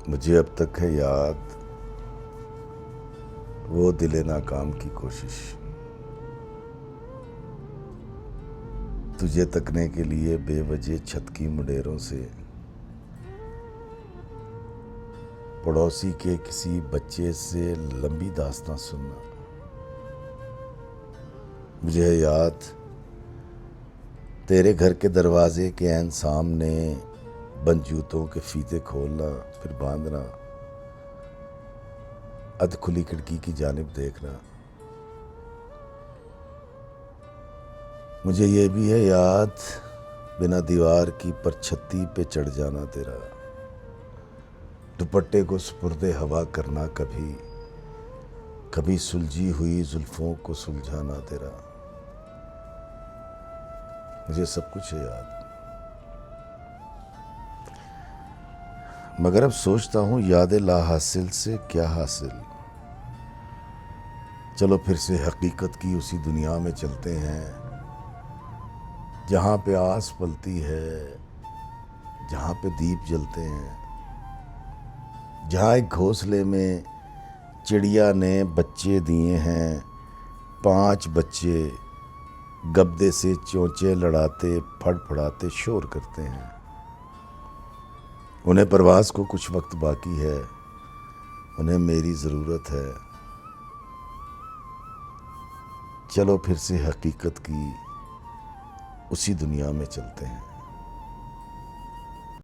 मुझे अब तक है याद वो दिले नाकाम की कोशिश, तुझे तकने के लिए बेवजह छत की मुंडेरों से, पड़ोसी के किसी बच्चे से लंबी दास्तां सुनना। मुझे है याद तेरे घर के दरवाजे के ऐन सामने बंद जूतों के फीते खोलना, फिर बांधना, अध खुली खिड़की की जानिब देखना। मुझे ये भी है याद बिना दीवार की परछत्ती पे चढ़ जाना तेरा, दुपट्टे को सुपुर्दे हवा करना, कभी कभी सुलझी हुई जुल्फों को सुलझाना तेरा। मुझे सब कुछ है याद, मगर अब सोचता हूँ यादें ला हासिल से क्या हासिल। चलो फिर से हकीकत की उसी दुनिया में चलते हैं जहाँ पे आस पलती है, जहाँ पे दीप जलते हैं, जहाँ एक घोंसले में चिड़िया ने बच्चे दिए हैं, 5 बच्चे गब्दे से चोंचे लड़ाते फड़फड़ाते शोर करते हैं। उन्हें परवाज़ को कुछ वक्त बाकी है, उन्हें मेरी ज़रूरत है। चलो फिर से हकीकत की उसी दुनिया में चलते हैं।